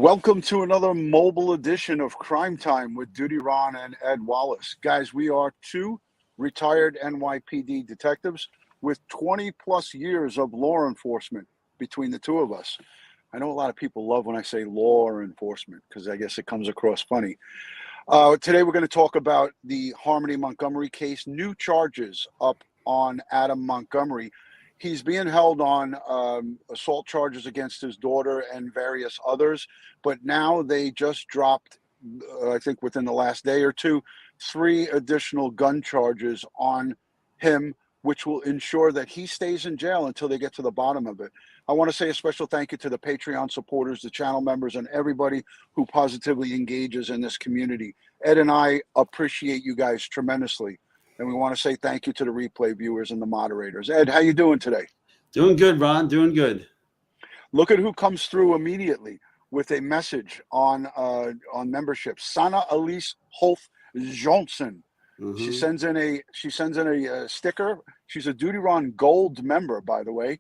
Welcome to another mobile edition of Crime Time with DutyRon and Ed Wallace. Guys, we are two retired NYPD detectives with 20 plus years of law enforcement between the two of us. I know a lot of people love when I say law enforcement because I guess it comes across funny. Today we're going to talk about the Harmony Montgomery case, new charges up on Adam Montgomery. He's being held on assault charges against his daughter and various others, but now they just dropped, I think within the last day or two, 3 additional gun charges on him, which will ensure that he stays in jail until they get to the bottom of it. I want to say a special thank you to the Patreon supporters, the channel members, and everybody who positively engages in this community. Ed and I appreciate you guys tremendously. And we want to say thank you to the replay viewers and the moderators. Ed, how you doing today? Doing good, Ron. Doing good. Look at who comes through immediately with a message on membership. Sana Elise Holth Johnson. She sends in a sticker. She's a DutyRon Gold member, by the way.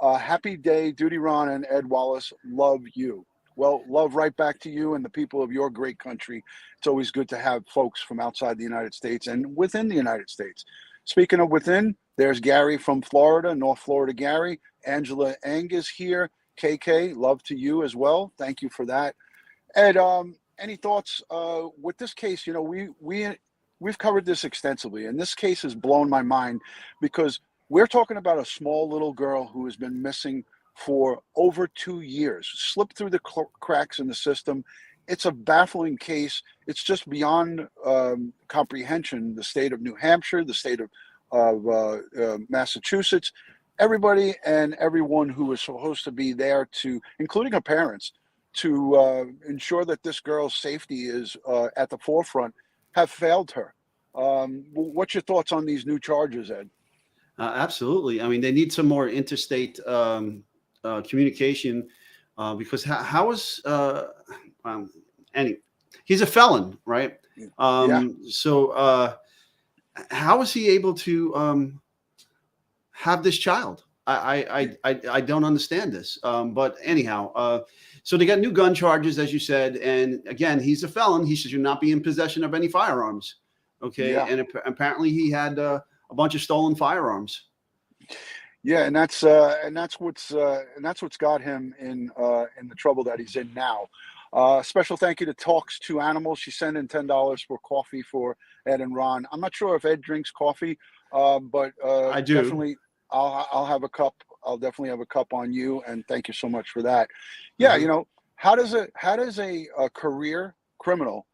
Happy day, DutyRon and Ed Wallace. Love you. Well, love right back to you and the people of your great country. It's always good to have folks from outside the United States and within the United States. Speaking of within, there's Gary from Florida, North Florida Gary. Angela Angus here. KK, love to you as well. Thank you for that. Ed, any thoughts with this case? You know, we've covered this extensively, and this case has blown my mind because we're talking about a small little girl who has been missing for over 2 years, slipped through the cracks in the system. It's a baffling case. It's just beyond comprehension. The state of New Hampshire, the state of Massachusetts, everybody and everyone who was supposed to be there to, including her parents, to ensure that this girl's safety is at the forefront, have failed her. What's your thoughts on these new charges, Ed? Absolutely. I mean, they need some more interstate communication because how is anyway, he's a felon, right? So how is he able to have this child? I don't understand this. But anyhow, so they got new gun charges, as you said, and again, he's a felon. He should not be in possession of any firearms. Okay, and apparently he had a bunch of stolen firearms. Yeah, and that's what's got him in the trouble that he's in now. Special thank you to Talks to Animals. She sent in $10 for coffee for Ed and Ron. I'm not sure if Ed drinks coffee, but I do. Definitely, I'll have a cup. I'll definitely have a cup on you, and thank you so much for that. Yeah, you know, how does a career criminal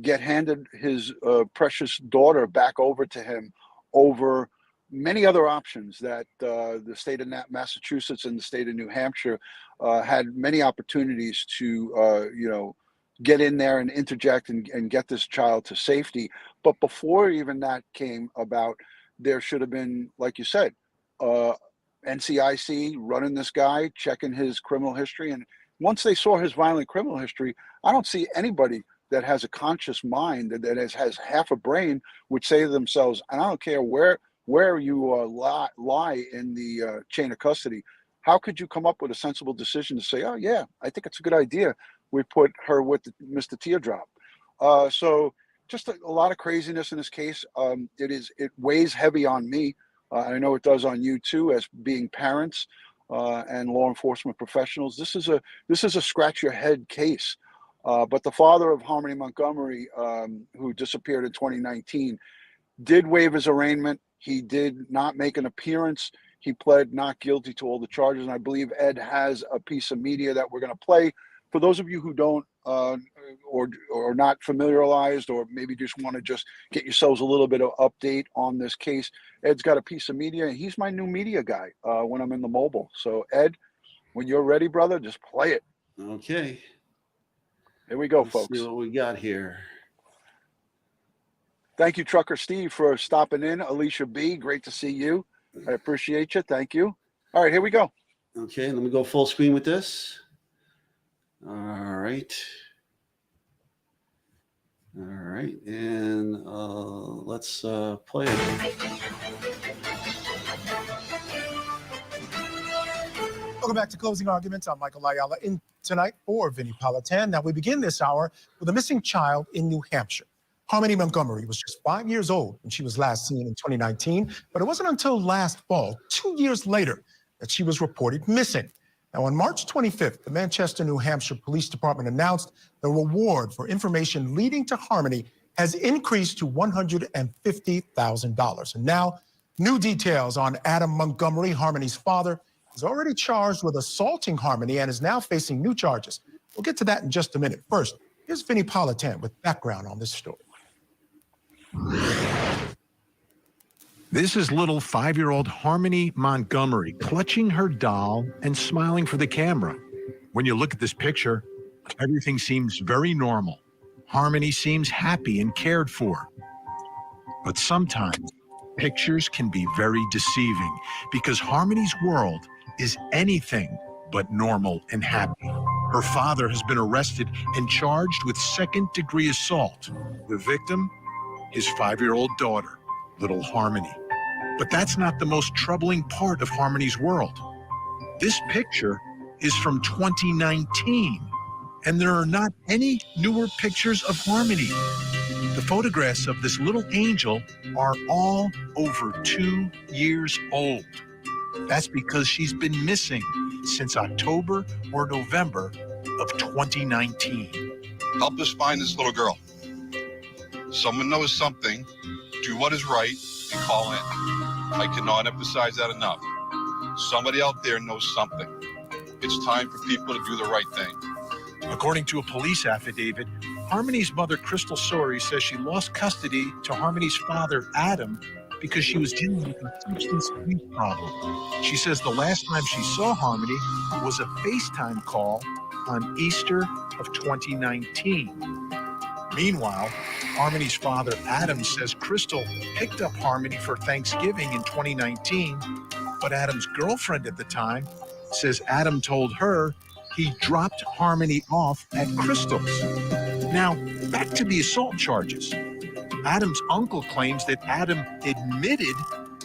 get handed his precious daughter back over to him over many other options that the state of Massachusetts and the state of New Hampshire had many opportunities to, get in there and interject and get this child to safety. But before even that came about, there should have been, like you said, NCIC running this guy, checking his criminal history. And once they saw his violent criminal history, I don't see anybody that has a conscious mind that has half a brain would say to themselves, and I don't care where you lie in the chain of custody, how could you come up with a sensible decision to say, oh yeah, I think it's a good idea we put her with Mr. Teardrop? So just a lot of craziness in this case. It weighs heavy on me. I know it does on you too, as being parents and law enforcement professionals. This is a scratch your head case. But the father of Harmony Montgomery, who disappeared in 2019, did waive his arraignment. He did not make an appearance. He pled not guilty to all the charges. And I believe Ed has a piece of media that we're going to play. For those of you who don't or not familiarized, or maybe just want to just get yourselves a little bit of update on this case, Ed's got a piece of media. He's my new media guy when I'm in the mobile. So Ed, when you're ready, brother, just play it. Okay. Here we go, Let's folks. see what we got here. Thank you, Trucker Steve, for stopping in. Alicia B, great to see you. I appreciate you. Thank you. All right, here we go. Okay, let me go full screen with this. All right. All right, and let's play it. Welcome back to Closing Arguments. I'm Michael Ayala in tonight for Vinnie Politan. Now, we begin this hour with a missing child in New Hampshire. Harmony Montgomery was just 5 years old when she was last seen in 2019, but it wasn't until last fall, 2 years later, that she was reported missing. Now, on March 25th, the Manchester, New Hampshire Police Department announced the reward for information leading to Harmony has increased to $150,000. And now, new details on Adam Montgomery, Harmony's father, is already charged with assaulting Harmony and is now facing new charges. We'll get to that in just a minute. First, here's Vinnie Politan with background on this story. This is little 5-year-old Harmony Montgomery clutching her doll and smiling for the camera. When you look at this picture, everything seems very normal. Harmony seems happy and cared for. But sometimes pictures can be very deceiving because Harmony's world is anything but normal and happy. Her father has been arrested and charged with second-degree assault. The victim, his 5-year-old daughter, little Harmony. But that's not the most troubling part of Harmony's world. This picture is from 2019, and there are not any newer pictures of Harmony. The photographs of this little angel are all over 2 years old. That's because she's been missing since October or November of 2019. Help us find this little girl. Someone knows something, do what is right, and call in. I cannot emphasize that enough. Somebody out there knows something. It's time for people to do the right thing. According to a police affidavit, Harmony's mother, Crystal Sori, says she lost custody to Harmony's father, Adam, because she was dealing with a substance abuse problem. She says the last time she saw Harmony was a FaceTime call on Easter of 2019. Meanwhile, Harmony's father, Adam, says Crystal picked up Harmony for Thanksgiving in 2019, but Adam's girlfriend at the time says Adam told her he dropped Harmony off at Crystal's. Now, back to the assault charges. Adam's uncle claims that Adam admitted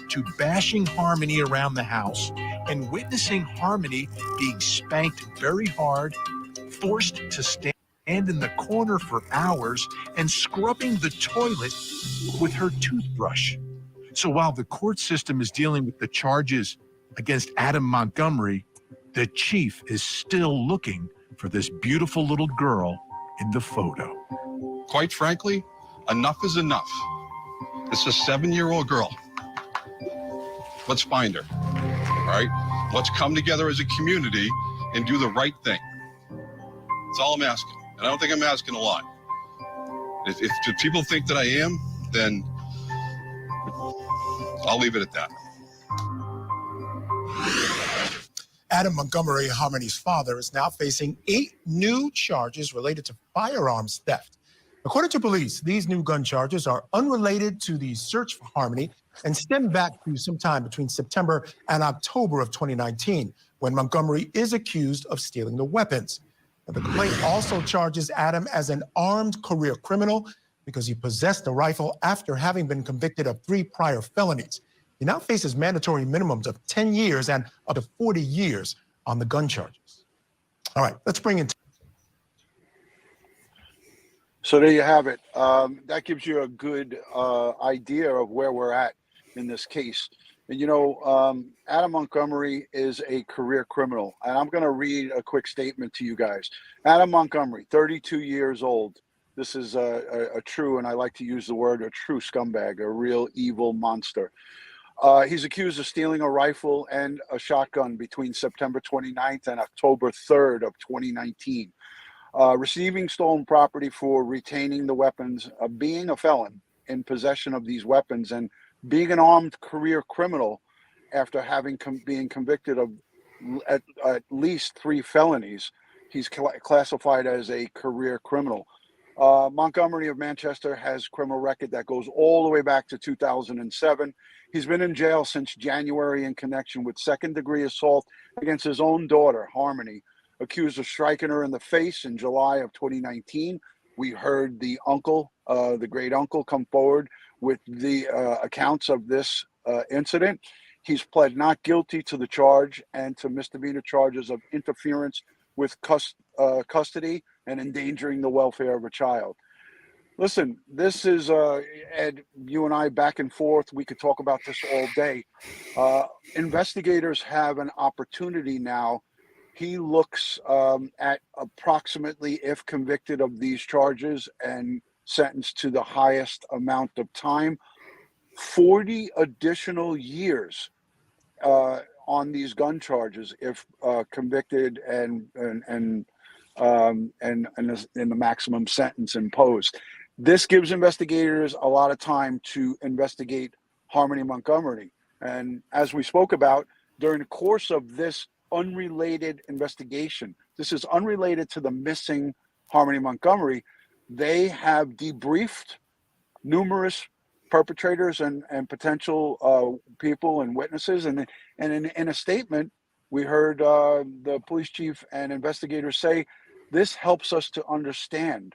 to bashing Harmony around the house and witnessing Harmony being spanked very hard, forced to stand in the corner for hours, and scrubbing the toilet with her toothbrush. So while the court system is dealing with the charges against Adam Montgomery, the chief is still looking for this beautiful little girl in the photo. Quite frankly, enough is enough. It's a 7-year-old girl. Let's find her, all right? Let's come together as a community and do the right thing. That's all I'm asking. And I don't think I'm asking a lot. If people think that I am, then I'll leave it at that. Adam Montgomery, Harmony's father, is now facing 8 new charges related to firearms theft. According to police, these new gun charges are unrelated to the search for Harmony and stem back to sometime between September and October of 2019, when Montgomery is accused of stealing the weapons. Now, the complaint also charges Adam as an armed career criminal because he possessed a rifle after having been convicted of 3 prior felonies. He now faces mandatory minimums of 10 years and up to 40 years on the gun charges. All right, let's bring in. So there you have it. That gives you a good idea of where we're at in this case. And, you know, Adam Montgomery is a career criminal. And I'm going to read a quick statement to you guys. Adam Montgomery, 32 years old. This is a true, and I like to use the word, a true scumbag, a real evil monster. He's accused of stealing a rifle and a shotgun between September 29th and October 3rd of 2019. Receiving stolen property for retaining the weapons, being a felon in possession of these weapons, and being an armed career criminal after having being convicted of at least 3 felonies. He's classified as a career criminal. Montgomery of Manchester has a criminal record that goes all the way back to 2007. He's been in jail since January in connection with second-degree assault against his own daughter, Harmony, accused of striking her in the face in July of 2019. We heard the uncle, the great uncle, come forward with the accounts of this incident. He's pled not guilty to the charge and to misdemeanor charges of interference with custody and endangering the welfare of a child. Listen, this is, Ed, you and I back and forth. We could talk about this all day. Investigators have an opportunity now. He looks at approximately, if convicted of these charges and sentenced to the highest amount of time, 40 additional years on these gun charges if convicted and in the maximum sentence imposed. This gives investigators a lot of time to investigate Harmony Montgomery. And as we spoke about, during the course of this unrelated investigation, this is unrelated to the missing Harmony Montgomery, they have debriefed numerous perpetrators and potential people and witnesses. And in a statement, we heard the police chief and investigators say, this helps us to understand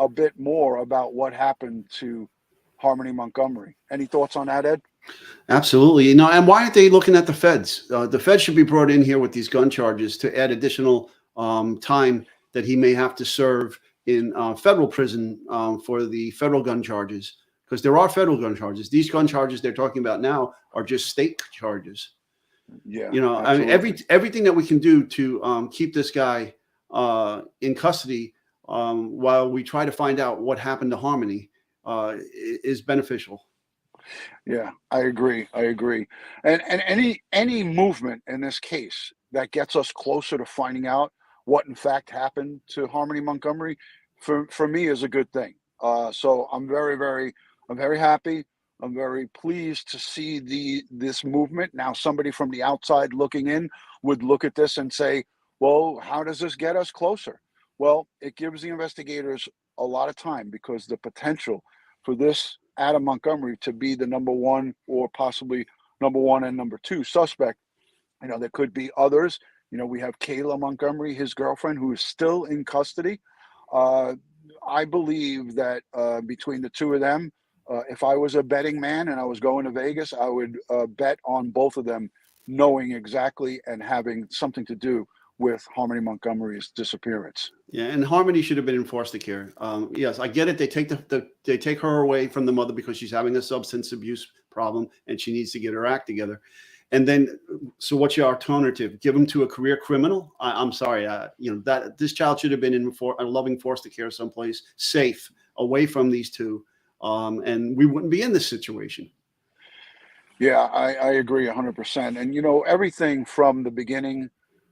a bit more about what happened to Harmony Montgomery. Any thoughts on that, Ed? Absolutely. And why aren't they looking at the feds? The feds should be brought in here with these gun charges to add additional time that he may have to serve in federal prison for the federal gun charges, because there are federal gun charges. These gun charges they're talking about now are just state charges. Yeah. I mean, everything that we can do to keep this guy in custody while we try to find out what happened to Harmony is beneficial. Yeah, I agree. And any movement in this case that gets us closer to finding out what in fact happened to Harmony Montgomery, for me, is a good thing. So I'm very happy. I'm very pleased to see this movement. Now, somebody from the outside looking in would look at this and say, well, how does this get us closer? Well, it gives the investigators a lot of time, because the potential for this Adam Montgomery to be the number one, or possibly number one and number two suspect, there could be others. We have Kayla Montgomery, his girlfriend, who is still in custody. I believe that between the two of them, if I was a betting man and I was going to Vegas, I would bet on both of them knowing exactly and having something to do with Harmony Montgomery's disappearance. Yeah, and Harmony should have been in foster care. Yes, I get it. They take her away from the mother because she's having a substance abuse problem and she needs to get her act together. And then, so what's your alternative? Give them to a career criminal? I'm sorry, that this child should have been in a loving foster care someplace safe, away from these two, and we wouldn't be in this situation. Yeah, I agree 100%. And everything from the beginning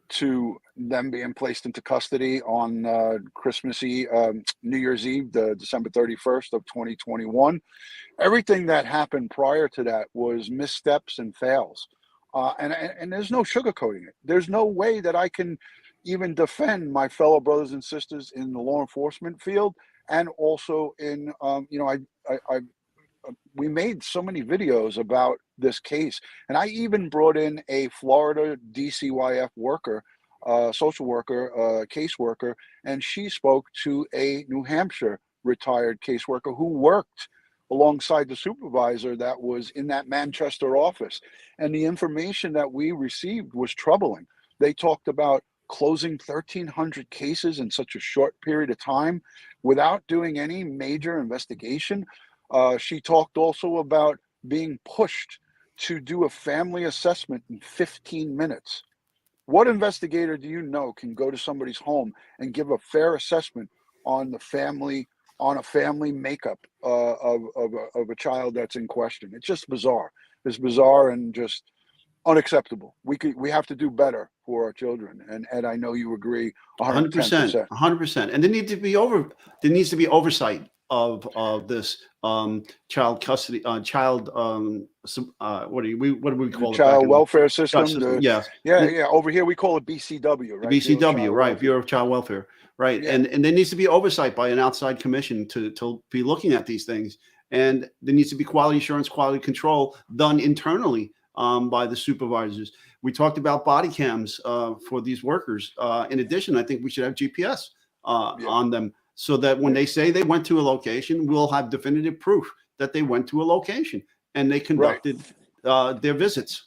to them being placed into custody on Christmas Eve, New Year's Eve, the December 31st of 2021, everything that happened prior to that was missteps and fails. And there's no sugarcoating it. There's no way that I can even defend my fellow brothers and sisters in the law enforcement field, and also in, we made so many videos about this case, and I even brought in a Florida DCYF worker, social worker, caseworker, and she spoke to a New Hampshire retired caseworker who worked alongside the supervisor that was in that Manchester office. And the information that we received was troubling. They talked about closing 1,300 cases in such a short period of time without doing any major investigation. She talked also about being pushed to do a family assessment in 15 minutes. What investigator do you know can go to somebody's home and give a fair assessment on the family, on a family makeup of a child that's in question? It's just bizarre. It's bizarre and just unacceptable. We have to do better for our children, and I know you agree 110%. 100%. And there needs to be oversight of this child custody, what do we call it? Child welfare system. Yes. Yeah. Over here we call it BCW, right? BCW, right? Bureau of Child Welfare, right? Yeah. And there needs to be oversight by an outside commission to be looking at these things, and there needs to be quality assurance, quality control done internally by the supervisors. We talked about body cams for these workers. In addition, I think we should have GPS on them, so that when they say they went to a location, we'll have definitive proof that they went to a location and they conducted their visits.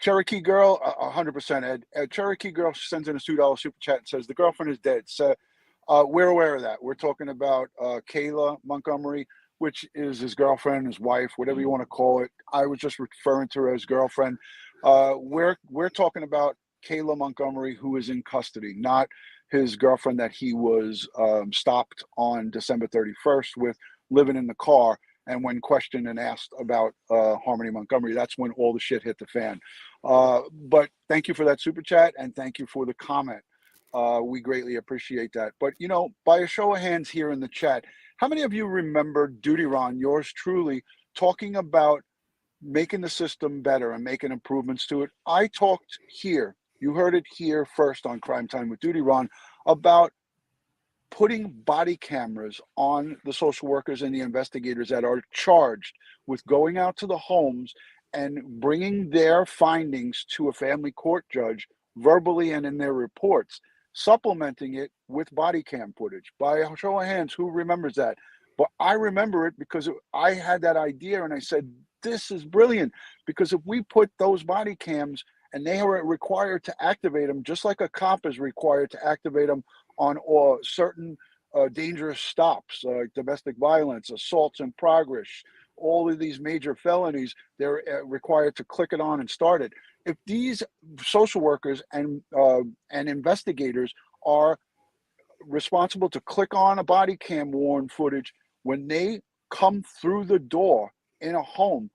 Cherokee Girl, 100%, Ed. Cherokee Girl sends in a $2 super chat and says, the girlfriend is dead. So we're aware of that. We're talking about Kayla Montgomery, which is his girlfriend, his wife, whatever you want to call it. I was just referring to her as girlfriend. We're talking about Kayla Montgomery, who is in custody, not his girlfriend that he was stopped on December 31st with, living in the car. And when questioned and asked about Harmony Montgomery, that's when all the shit hit the fan. But thank you for that super chat, and thank you for the comment. We greatly appreciate that. But, you know, by a show of hands here in the chat, how many of you remember DutyRon, yours truly, talking about making the system better and making improvements to it? I talked here, you heard it here first on Crime Time with DutyRon, about putting body cameras on the social workers and the investigators that are charged with going out to the homes and bringing their findings to a family court judge verbally and in their reports, supplementing it with body cam footage. By a show of hands, who remembers that? But I remember it because I had that idea and I said, this is brilliant, because if we put those body cams and they are required to activate them, just like a cop is required to activate them on certain dangerous stops, like domestic violence, assaults in progress, all of these major felonies, they're required to click it on and start it. If these social workers and investigators are responsible to click on a body cam worn footage when they come through the door in a home,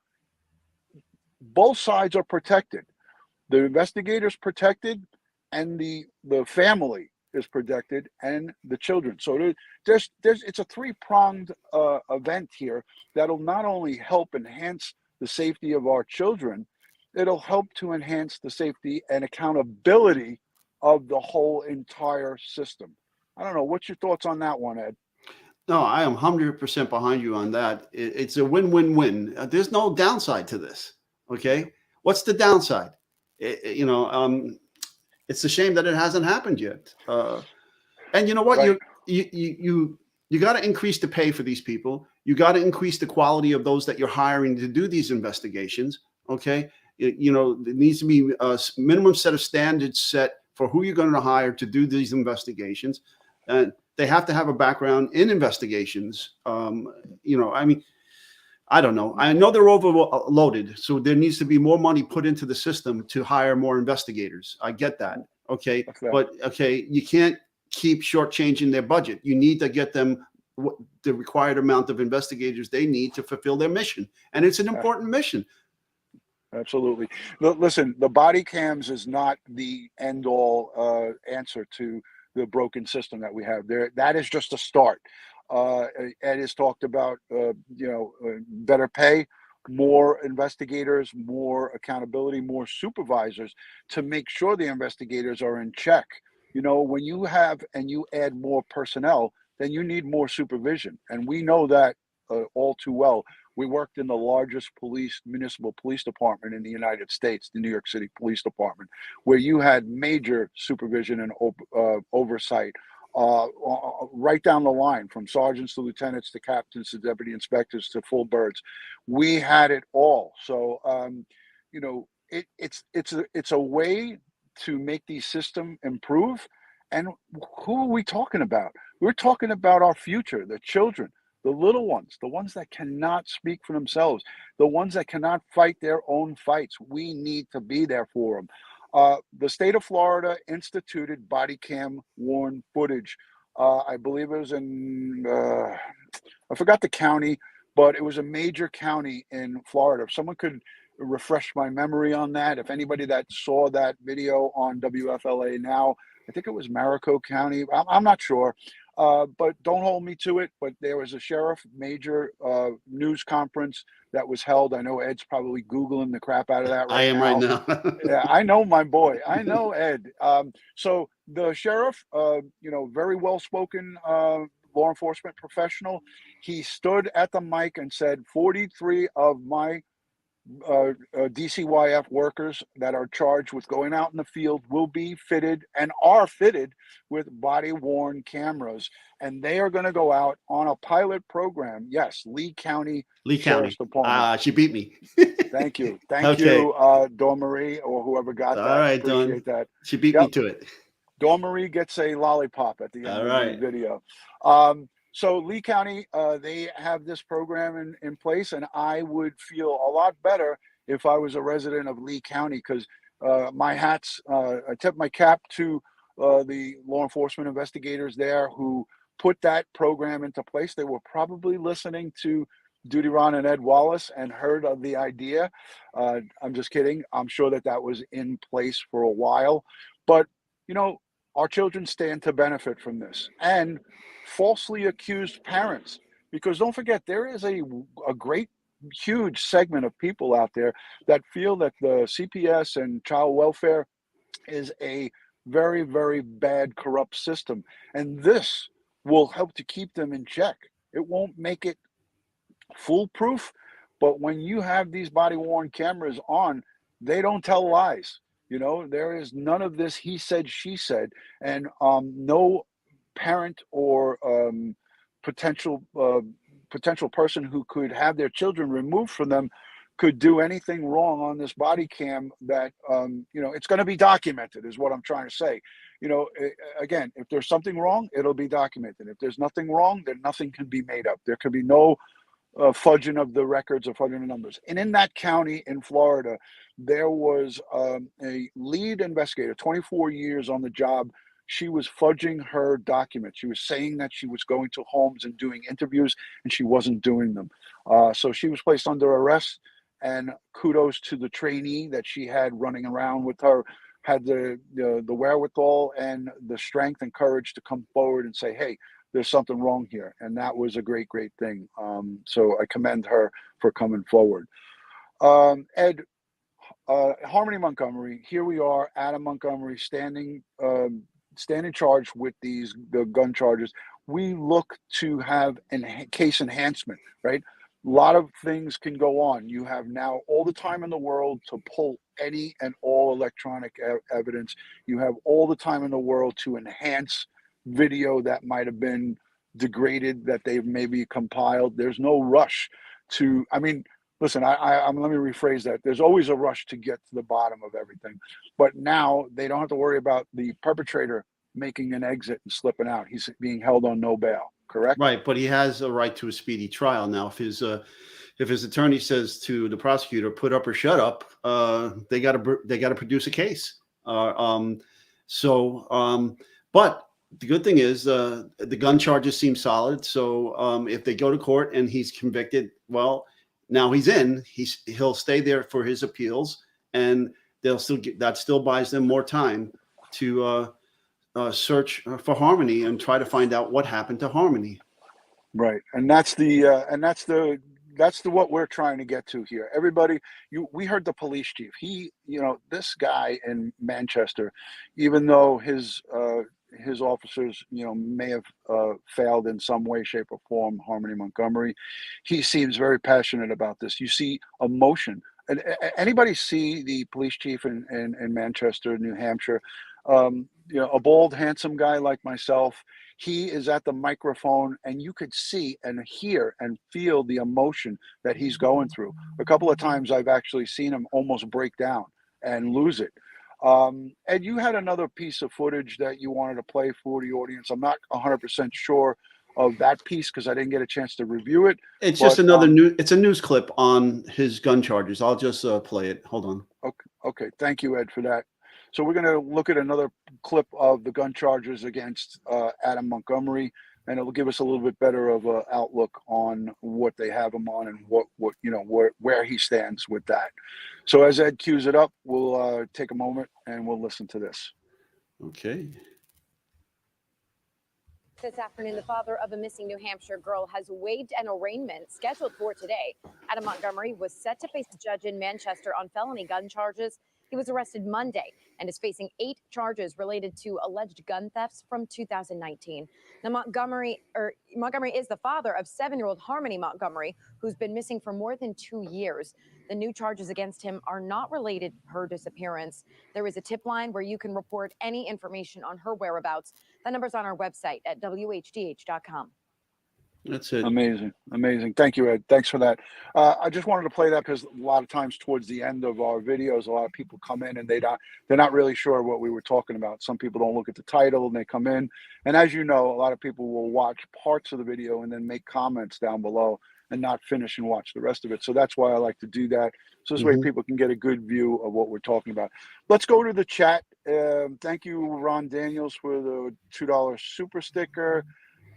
both sides are protected. The investigator's protected, and the family is protected, and the children. So it's a three-pronged event here that'll not only help enhance the safety of our children, it'll help to enhance the safety and accountability of the whole entire system. I don't know. What's your thoughts on that one, Ed? No, I am 100% behind you on that. It's a win-win-win. There's no downside to this. Okay, what's the downside? It's a shame that it hasn't happened yet. And you know what? Right. You got to increase the pay for these people. You got to increase the quality of those that you're hiring to do these investigations. Okay, there needs to be a minimum set of standards set for who you're going to hire to do these investigations, and they have to have a background in investigations. I don't know. I know they're overloaded, so there needs to be more money put into the system to hire more investigators. I get that. Okay. But you can't keep shortchanging their budget. You need to get them the required amount of investigators they need to fulfill their mission. And it's an important mission. Absolutely. Listen, the body cams is not the end all answer to the broken system that we have there. That is just a start. Ed has talked about, better pay, more investigators, more accountability, more supervisors to make sure the investigators are in check. When you have and you add more personnel, then you need more supervision. And we know that all too well. We worked in the largest municipal police department in the United States, the New York City Police Department, where you had major supervision and oversight. Right down the line, from sergeants to lieutenants to captains to deputy inspectors to full birds, we had it all. So it's a way to make the system improve. And who are we talking about? We're talking about our future, the children, the little ones, the ones that cannot speak for themselves, the ones that cannot fight their own fights. We need to be there for them. The state of Florida instituted body cam worn footage. I believe it was in, I forgot the county, but it was a major county in Florida. If someone could refresh my memory on that, if anybody that saw that video on WFLA now, I think it was Maricopa County. I'm not sure, but don't hold me to it. But there was a sheriff major news conference that was held. I know Ed's probably Googling the crap out of that right now. I am right now. Yeah, I know my boy. I know Ed. So the sheriff, very well-spoken law enforcement professional, he stood at the mic and said, 43 of my DCYF workers that are charged with going out in the field will be fitted and are fitted with body-worn cameras, and they are going to go out on a pilot program. Yes, Lee County Sheriff's Department. She beat me. Thank you. Thank Okay. you, Dawn Marie, or whoever got that. All right, Appreciate Dawn. that. She beat me to it. Dawn Marie gets a lollipop at the end All of right. the video. So Lee County, they have this program in place, and I would feel a lot better if I was a resident of Lee County, because I tip my cap to the law enforcement investigators there who put that program into place. They were probably listening to DutyRon and Ed Wallace and heard of the idea. I'm just kidding. I'm sure that was in place for a while, but our children stand to benefit from this, and falsely accused parents, because don't forget, there is a great huge segment of people out there that feel that the CPS and child welfare is a very, very bad, corrupt system, and this will help to keep them in check. It won't make it foolproof, but when you have these body-worn cameras on, they don't tell lies. There is none of this he said, she said, and no parent or potential person who could have their children removed from them could do anything wrong on this body cam that, it's going to be documented, is what I'm trying to say. Again, if there's something wrong, it'll be documented. If there's nothing wrong, then nothing can be made up. There could be no fudging of the records or fudging the numbers. And in that county in Florida, there was a lead investigator, 24 years on the job. She was fudging her documents. She was saying that she was going to homes and doing interviews, and she wasn't doing them. So she was placed under arrest, and kudos to the trainee that she had running around with her, had the wherewithal and the strength and courage to come forward and say, hey, there's something wrong here. And that was a great, great thing. So I commend her for coming forward. Ed, Harmony Montgomery, here we are, Adam Montgomery standing charged with the gun charges. We look to have case enhancement, right? A lot of things can go on. You have now all the time in the world to pull any and all electronic evidence. You have all the time in the world to enhance video that might have been degraded, that they've maybe compiled. There's no rush to, listen, let me rephrase that. There's always a rush to get to the bottom of everything. But now they don't have to worry about the perpetrator making an exit and slipping out. He's being held on no bail, correct? Right, but he has a right to a speedy trial. Now, if his attorney says to the prosecutor, put up or shut up, they got to produce a case. But the good thing is the gun charges seem solid. So if they go to court and he's convicted, well, now he's in. He'll stay there for his appeals, and that still buys them more time to search for Harmony and try to find out what happened to Harmony. Right, and that's what we're trying to get to here. Everybody, we heard the police chief. This guy in Manchester, even though his officers, may have failed in some way, shape, or form, Harmony Montgomery, he seems very passionate about this. You see emotion. And anybody see the police chief in Manchester, New Hampshire? A bald, handsome guy like myself. He is at the microphone, and you could see and hear and feel the emotion that he's going through. A couple of times I've actually seen him almost break down and lose it. Ed, you had another piece of footage that you wanted to play for the audience. I'm not 100% sure of that piece because I didn't get a chance to review it. It's just another it's a news clip on his gun charges. I'll just play it. Hold on. Okay. Thank you, Ed, for that. So we're going to look at another clip of the gun charges against Adam Montgomery, and it will give us a little bit better of an outlook on what they have him on and where he stands with that. So as Ed cues it up, we'll take a moment and we'll listen to this. Okay. This afternoon, the father of a missing New Hampshire girl has waived an arraignment scheduled for today. Adam Montgomery was set to face a judge in Manchester on felony gun charges. He was arrested Monday and is facing 8 charges related to alleged gun thefts from 2019. Now, Montgomery is the father of 7-year-old Harmony Montgomery, who's been missing for more than 2 years. The new charges against him are not related to her disappearance. There is a tip line where you can report any information on her whereabouts. That number's on our website at WHDH.com. That's it. Amazing. Amazing. Thank you, Ed. Thanks for that. I just wanted to play that because a lot of times towards the end of our videos, a lot of people come in and they're not really sure what we were talking about. Some people don't look at the title and they come in. And as you know, a lot of people will watch parts of the video and then make comments down below and not finish and watch the rest of it. So that's why I like to do that. So this way people can get a good view of what we're talking about. Let's go to the chat. Thank you, Ron Daniels, for the $2 super sticker.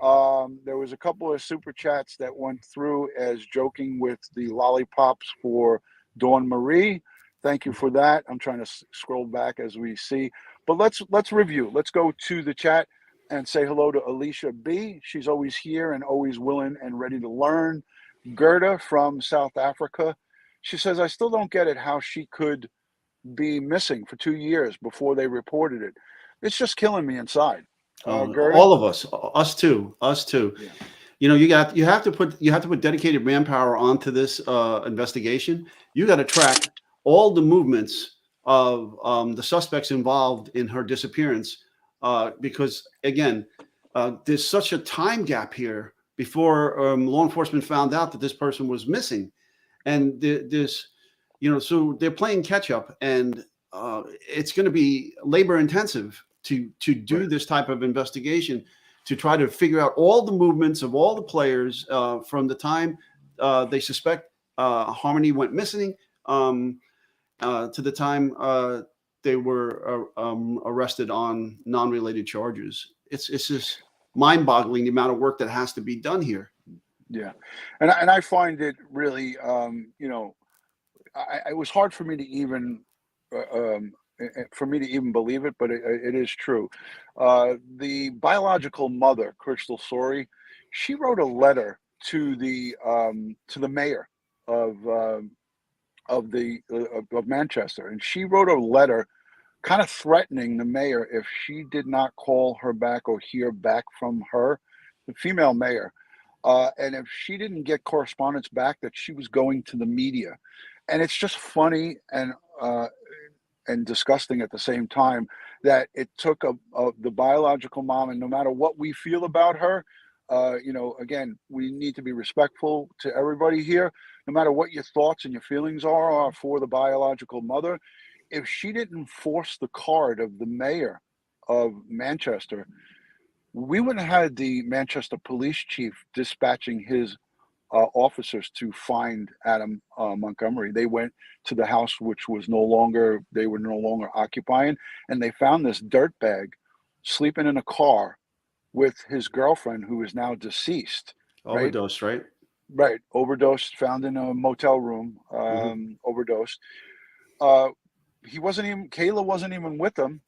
There was a couple of super chats that went through as joking with the lollipops for Dawn Marie. Thank you for that. I'm trying to scroll back as we see, but let's review. Let's go to the chat and say hello to Alicia B. She's always here and always willing and ready to learn. Gerda from South Africa. She says, I still don't get it how she could be missing for 2 years before they reported it. It's just killing me inside. All of us too. Yeah. You know, you have to put dedicated manpower onto this investigation. You got to track all the movements of the suspects involved in her disappearance, because again, there's such a time gap here before law enforcement found out that this person was missing, and there's, you know, so they're playing catch up, and it's going to be labor intensive to do this type of investigation, to try to figure out all the movements of all the players from the time they suspect Harmony went missing to the time they were arrested on non-related charges. It's just mind-boggling the amount of work that has to be done here. Yeah, and I find it really, you know, it was hard for me to even believe it, but it is true. The biological mother, Crystal Sorey, she wrote a letter to the mayor of Manchester, and she wrote a letter kind of threatening the mayor if she did not call her back or hear back from her, the female mayor, and if she didn't get correspondence back, that she was going to the media. And it's just funny and disgusting at the same time that it took the biological mom, and no matter what we feel about her, you know, again, we need to be respectful to everybody here, no matter what your thoughts and your feelings are for the biological mother. If she didn't force the card of the mayor of Manchester, we wouldn't have had the Manchester police chief dispatching his officers to find Adam Montgomery. They went to the house, which they were no longer occupying, and they found this dirtbag sleeping in a car with his girlfriend, who is now deceased. Overdosed, right? Right, overdosed, found in a motel room, overdosed. Kayla wasn't even with them,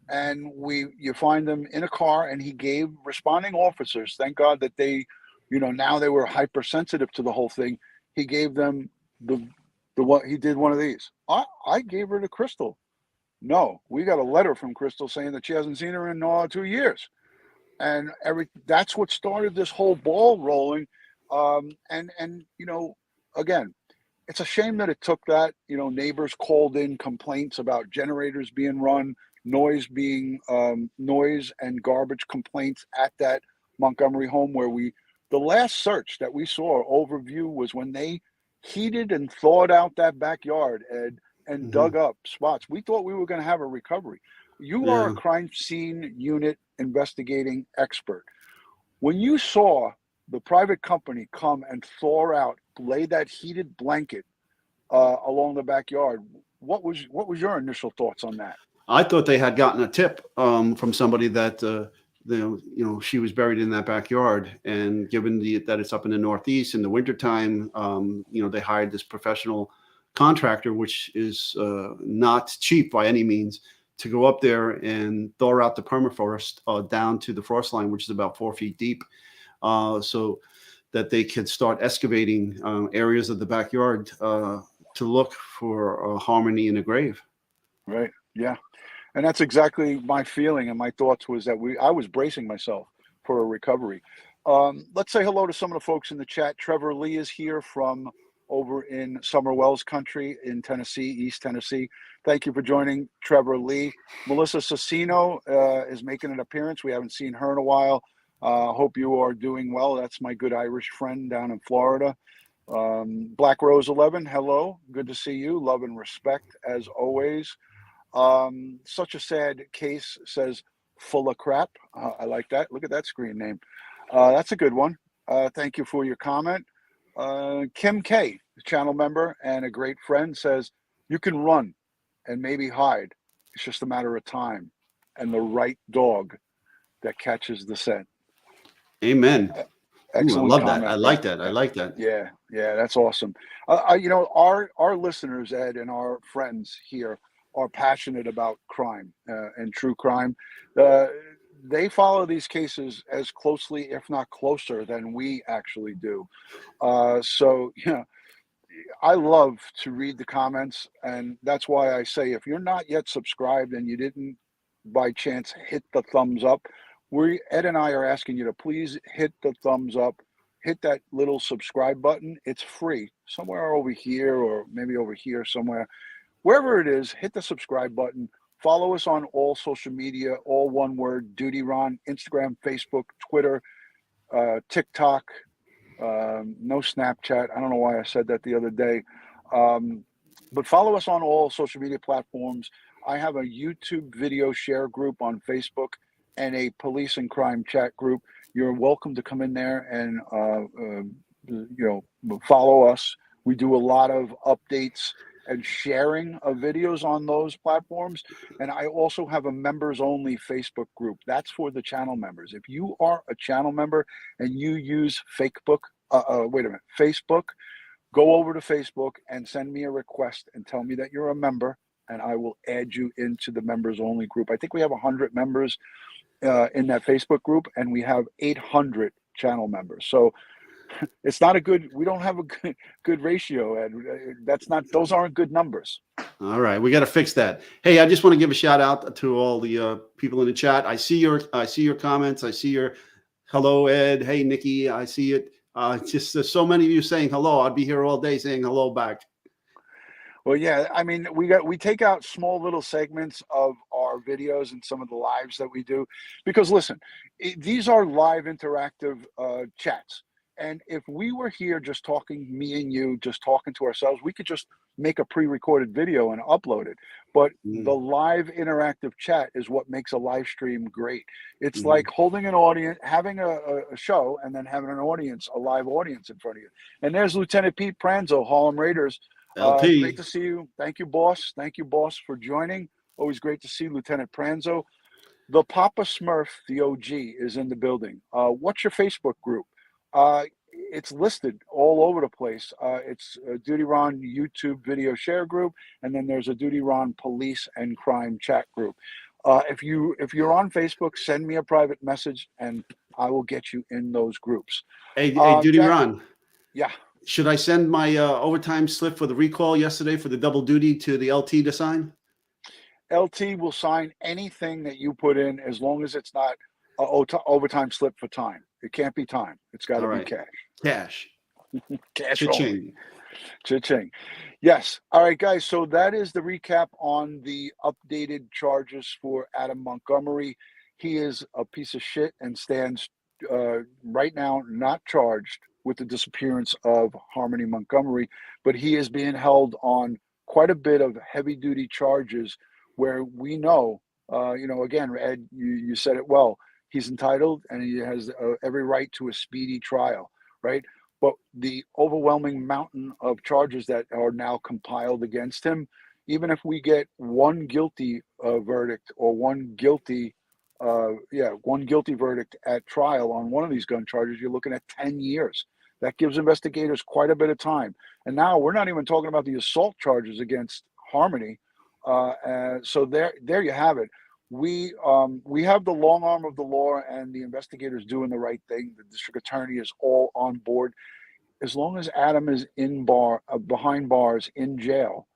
and you find them in a car, and he gave responding officers, thank God that they, you know, now they were hypersensitive to the whole thing. He gave them he did one of these. I gave her to Crystal. No, we got a letter from Crystal saying that she hasn't seen her in 2 years. And that's what started this whole ball rolling. And you know, again, it's a shame that it took that. You know, neighbors called in complaints about generators being run, noise and garbage complaints at that Montgomery home, where the last search that we saw overview was when they heated and thawed out that backyard, Ed, and dug up spots. We thought we were going to have a recovery. You are a crime scene unit investigating expert. When you saw the private company come and thaw out, lay that heated blanket along the backyard, what was your initial thoughts on that? I thought they had gotten a tip from somebody that you know, she was buried in that backyard, and given that it's up in the Northeast in the wintertime, you know, they hired this professional contractor, which is not cheap by any means, to go up there and thaw out the permafrost down to the frost line, which is about 4 feet deep, so that they could start excavating areas of the backyard to look for Harmony in a grave. Right. Yeah. And that's exactly my feeling and my thoughts, was that I was bracing myself for a recovery. Let's say hello to some of the folks in the chat. Trevor Lee is here from over in Summer Wells country in Tennessee, East Tennessee. Thank you for joining, Trevor Lee. Melissa Cicino is making an appearance. We haven't seen her in a while. Hope you are doing well. That's my good Irish friend down in Florida. Black Rose 11, hello. Good to see you. Love and respect as always. Such a sad case, says full of crap. I like that. Look at that screen name. That's a good one. Thank you for your comment. Kim K, channel member and a great friend, says you can run and maybe hide. It's just a matter of time and the right dog that catches the scent. Amen. Excellent. Ooh, I love comment, that. I like that. I like that. Yeah, that's awesome. Our listeners, Ed, and our friends here are passionate about crime and true crime. They follow these cases as closely, if not closer, than we actually do. So, I love to read the comments, and that's why I say if you're not yet subscribed and you didn't by chance hit the thumbs up, Ed and I are asking you to please hit the thumbs up, hit that little subscribe button. It's free. Somewhere over here or maybe over here somewhere. Wherever it is, hit the subscribe button. Follow us on all social media, all one word, DutyRon, Instagram, Facebook, Twitter, TikTok, no Snapchat. I don't know why I said that the other day. But follow us on all social media platforms. I have a YouTube video share group on Facebook and a police and crime chat group. You're welcome to come in there and, follow us. We do a lot of updates and sharing of videos on those platforms. And I also have a members only Facebook group. That's for the channel members. If you are a channel member and you use Facebook, go over to Facebook and send me a request and tell me that you're a member, and I will add you into the members only group. I think we have 100 members in that Facebook group, and we have 800 channel members. So it's not we don't have a good ratio, and those aren't good numbers. All right, we got to fix that. Hey, I just want to give a shout out to all the people in the chat. I see your comments. I see your hello, Ed. Hey, Nikki. I see it. Just so many of you saying hello. I'd be here all day saying hello back. Well, yeah, I mean, we take out small little segments of our videos and some of the lives that we do, because listen, these are live interactive chats. And if we were here just talking, me and you, just talking to ourselves, we could just make a pre-recorded video and upload it. But the live interactive chat is what makes a live stream great. It's like holding an audience, having a show, and then having an audience, a live audience in front of you. And there's Lieutenant Pete Pranzo, Harlem Raiders. LP. Great to see you. Thank you, boss. Thank you, boss, for joining. Always great to see Lieutenant Pranzo. The Papa Smurf, the OG, is in the building. What's your Facebook group? It's listed all over the place. It's a DutyRon YouTube video share group, and then there's a DutyRon police and crime chat group. If you're on Facebook, send me a private message, and I will get you in those groups. Hey, DutyRon. Yeah. Should I send my overtime slip for the recall yesterday for the double duty to the LT to sign? LT will sign anything that you put in as long as it's not an overtime slip for time. It can't be time. It's got to be cash. Cash. Cash. Cha-ching. Cha-ching. Yes. All right, guys. So that is the recap on the updated charges for Adam Montgomery. He is a piece of shit and stands right now not charged with the disappearance of Harmony Montgomery, but he is being held on quite a bit of heavy-duty charges where we know, again, Ed, you said it well. He's entitled and he has every right to a speedy trial, right? But the overwhelming mountain of charges that are now compiled against him, even if we get one guilty verdict or one guilty verdict at trial on one of these gun charges, you're looking at 10 years. That gives investigators quite a bit of time. And now we're not even talking about the assault charges against Harmony. So there you have it. We have the long arm of the law and the investigators doing the right thing. The district attorney is all on board. As long as Adam is behind bars in jail,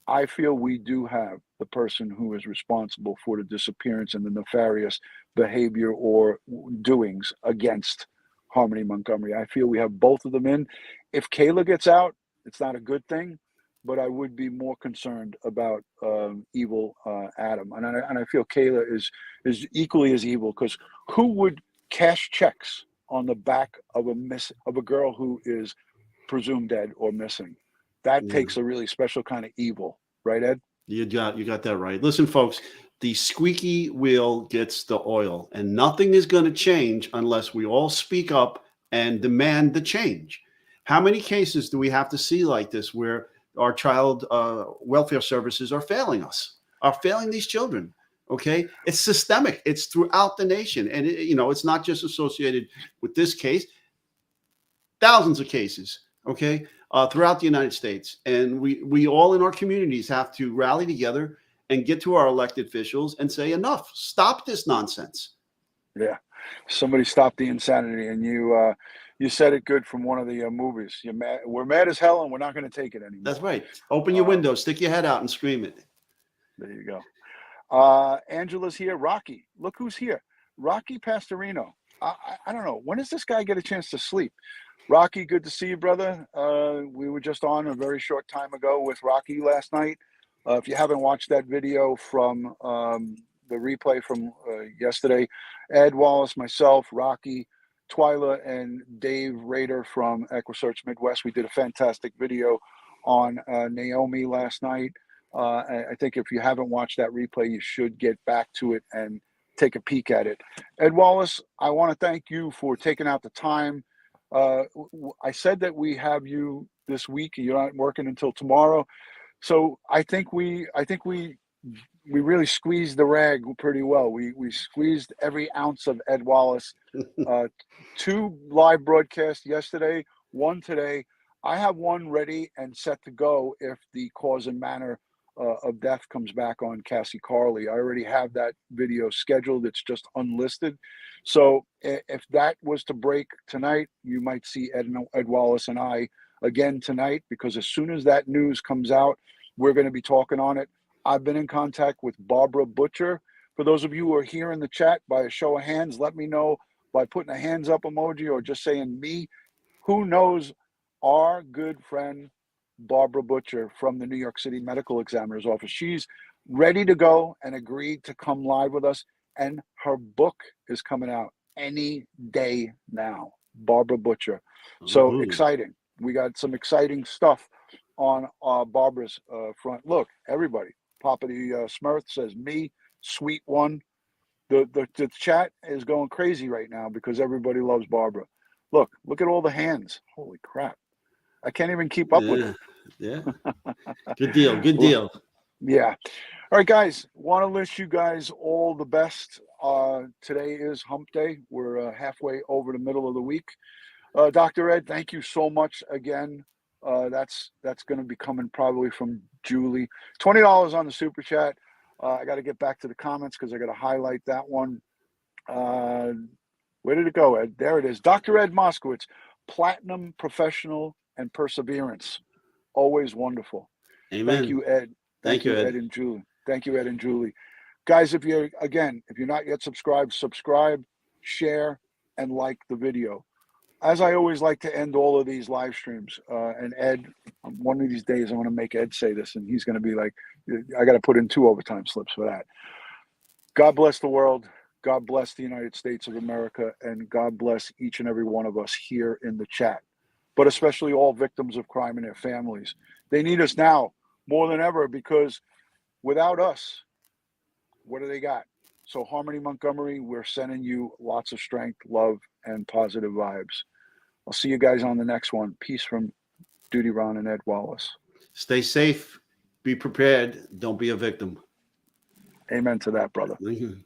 I feel we do have the person who is responsible for the disappearance and the nefarious behavior or doings against Harmony Montgomery. I feel we have both of them in. If Kayla gets out, it's not a good thing, but I would be more concerned about evil Adam. And I feel Kayla is equally as evil, because who would cash checks on the back of a girl who is presumed dead or missing. That takes a really special kind of evil, right, Ed? You got that right. Listen, folks, the squeaky wheel gets the oil, and nothing is going to change unless we all speak up and demand the change. How many cases do we have to see like this where our child welfare services are failing us, are failing these children? Okay, it's systemic. It's throughout the nation, and it's not just associated with this case. Thousands of cases, okay, throughout the United States, and we all in our communities have to rally together and get to our elected officials and say enough. Stop this nonsense. Yeah, somebody stop the insanity, and you said it good from one of the movies. We're mad as hell, and we're not going to take it anymore. That's right. Open your window, stick your head out, and scream it. There you go. Angela's here. Rocky, look who's here. Rocky Pastorino. I don't know. When does this guy get a chance to sleep? Rocky, good to see you, brother. We were just on a very short time ago with Rocky last night. If you haven't watched that video from the replay from yesterday, Ed Wallace, myself, Rocky, Twyla, and Dave Rader from EquiSearch Midwest, we did a fantastic video on Naomi last night. I think if you haven't watched that replay, you should get back to it and take a peek at it. Ed Wallace, I want to thank you for taking out the time. I said that we have you this week. You're not working until tomorrow, so I think we really squeezed the rag pretty well. We squeezed every ounce of Ed Wallace. 2 live broadcasts yesterday, 1 today. I have 1 ready and set to go if the cause and manner of death comes back on Cassie Carley. I already have that video scheduled. It's just unlisted. So if that was to break tonight, you might see Ed Wallace and I again tonight, because as soon as that news comes out, we're going to be talking on it. I've been in contact with Barbara Butcher. For those of you who are here in the chat, by a show of hands, let me know by putting a hands up emoji or just saying me. Who knows our good friend Barbara Butcher from the New York City Medical Examiner's Office? She's ready to go and agreed to come live with us, and her book is coming out any day now. Barbara Butcher. So exciting. We got some exciting stuff on Barbara's front. Look, everybody. Papa the Smurf says me, sweet one. The chat is going crazy right now because everybody loves Barbara. Look at all the hands. Holy crap. I can't even keep up with it. Yeah. Good deal. Good deal. Yeah. All right, guys. Want to wish you guys all the best. Today is hump day. We're halfway over the middle of the week. Dr. Ed, thank you so much again. That's going to be coming probably from Julie. $20 on the super chat. I got to get back to the comments because I got to highlight that one. Where did it go, Ed? There it is. Dr. Ed Moskowitz, platinum professional and perseverance. Always wonderful. Amen. Thank you, Ed. Thank you, Ed. And Julie. Thank you, Ed and Julie. Guys, if you're not yet subscribed, subscribe, share, and like the video. As I always like to end all of these live streams, and Ed, one of these days I want to make Ed say this, and he's going to be like, I got to put in 2 overtime slips for that. God bless the world. God bless the United States of America, and God bless each and every one of us here in the chat, but especially all victims of crime and their families. They need us now more than ever, because without us, what do they got? So Harmony Montgomery, we're sending you lots of strength, love, and positive vibes. I'll see you guys on the next one. Peace from DutyRon and Ed Wallace. Stay safe. Be prepared. Don't be a victim. Amen to that, brother. Thank you.